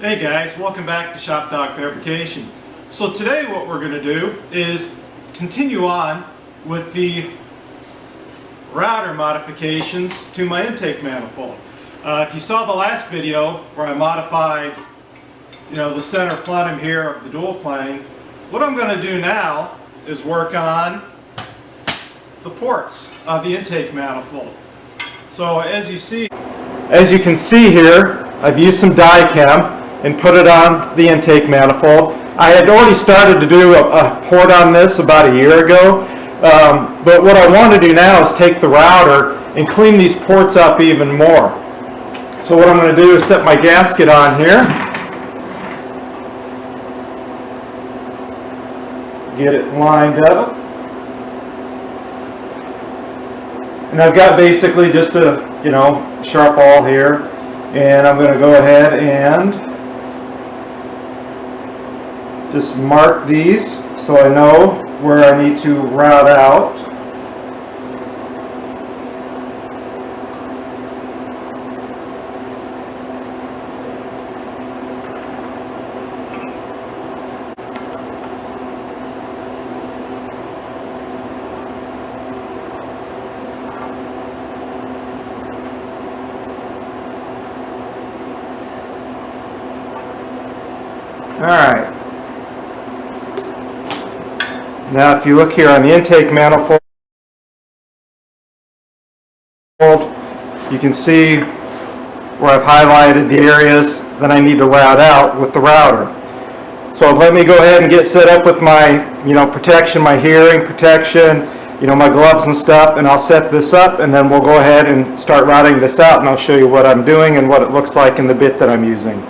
Hey guys, welcome back to Shop Dog Fabrication. So today what we're going to do is continue on with the router modifications to my intake manifold. If you saw the last video where I modified the center plenum here of the dual plane, what I'm going to do now is work on the ports of the intake manifold. So as you can see here, I've used some die chem and put it on the intake manifold. I had already started to do a port on this about a year ago, but what I want to do now is take the router and clean these ports up even more. So what I'm going to do is set my gasket on here, get it lined up, and I've got basically just a sharp awl here, and I'm going to go ahead and just mark these so I know where I need to route out. All right. Now if you look here on the intake manifold, you can see where I've highlighted the areas that I need to route out with the router. So let me go ahead and get set up with my protection, my hearing protection, my gloves and stuff, and I'll set this up, and then we'll go ahead and start routing this out, and I'll show you what I'm doing and what it looks like in the bit that I'm using.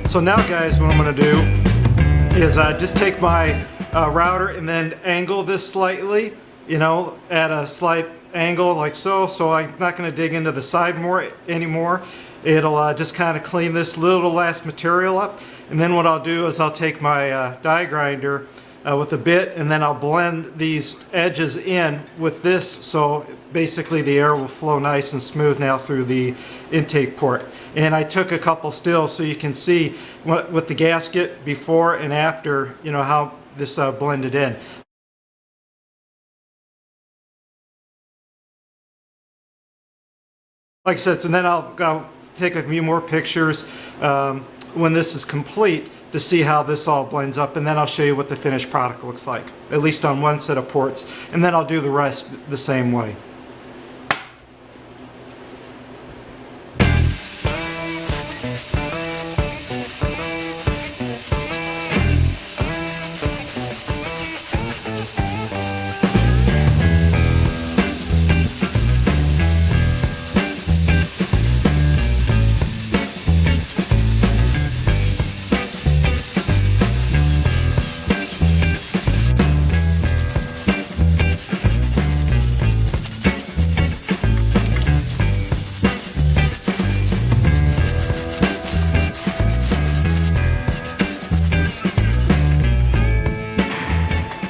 So now guys, what I'm going to do is just take my router and then angle this slightly, at a slight angle like so I'm not going to dig into the side anymore. It'll just kind of clean this little last material up, and then what I'll do is I'll take my die grinder with a bit, and then I'll blend these edges in with this, so basically the air will flow nice and smooth now through the intake port. And I took a couple stills so you can see with the gasket before and after, how this blended in. Like I said, so then I'll take a few more pictures when this is complete to see how this all blends up, and then I'll show you what the finished product looks like, at least on one set of ports, and then I'll do the rest the same way.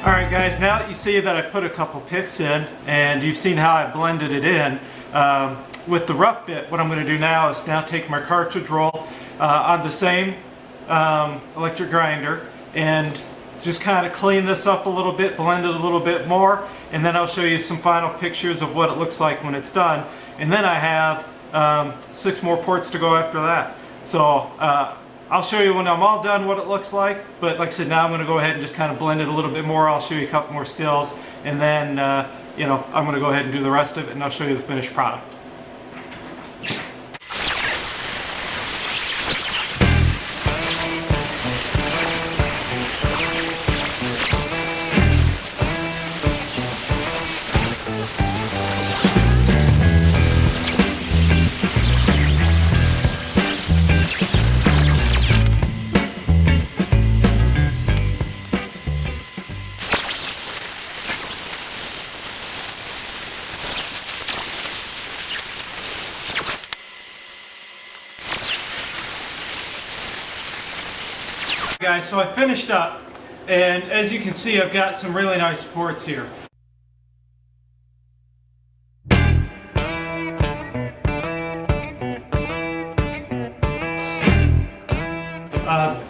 Alright guys, now that you see that I put a couple picks in and you've seen how I blended it in, with the rough bit, what I'm going to do now is take my cartridge roll on the same electric grinder and just kind of clean this up a little bit, blend it a little bit more, and then I'll show you some final pictures of what it looks like when it's done. And then I have 6 more ports to go after that. So I'll show you when I'm all done what it looks like, but like I said, now I'm going to go ahead and just kind of blend it a little bit more. I'll show you a couple more stills, and then I'm going to go ahead and do the rest of it, and I'll show you the finished product. Guys, so I finished up, and as you can see, I've got some really nice ports here.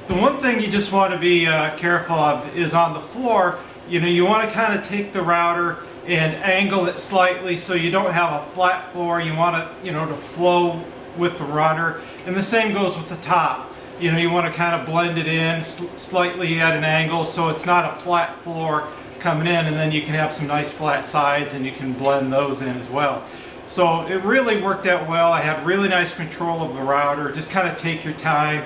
The one thing you just want to be careful of is on the floor. You want to kind of take the router and angle it slightly so you don't have a flat floor. You want it, to flow with the runner, and the same goes with the top. You want to kind of blend it in slightly at an angle so it's not a flat floor coming in, and then you can have some nice flat sides and you can blend those in as well. So it really worked out well. I had really nice control of the router. Just kind of take your time,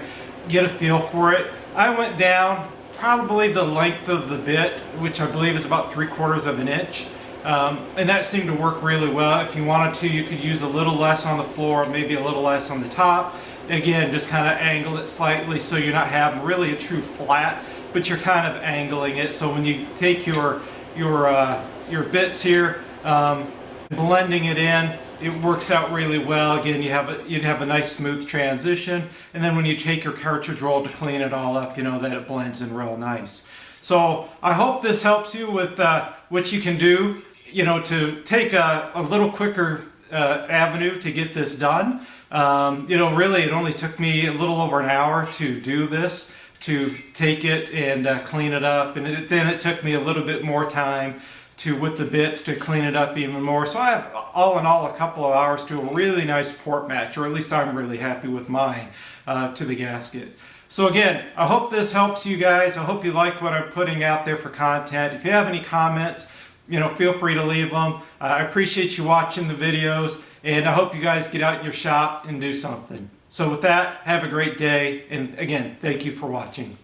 get a feel for it. I went down probably the length of the bit, which I believe is about 3/4 of an inch. And that seemed to work really well. If you wanted to, you could use a little less on the floor, maybe a little less on the top. Again, just kind of angle it slightly so you're not having really a true flat, but you're kind of angling it. So when you take your bits here, blending it in, it works out really well. Again, you'd have a nice smooth transition, and then when you take your cartridge roll to clean it all up, that it blends in real nice. So I hope this helps you with what you can do, to take a little quicker avenue to get this done. Really it only took me a little over an hour to do this, to take it and clean it up, and then it took me a little bit more time with the bits to clean it up even more. So I have all in all a couple of hours to a really nice port match, or at least I'm really happy with mine, to the gasket. So again, I hope this helps you guys. I hope you like what I'm putting out there for content. If you have any comments, feel free to leave them. I appreciate you watching the videos, and I hope you guys get out in your shop and do something. So with that, have a great day, and again, thank you for watching.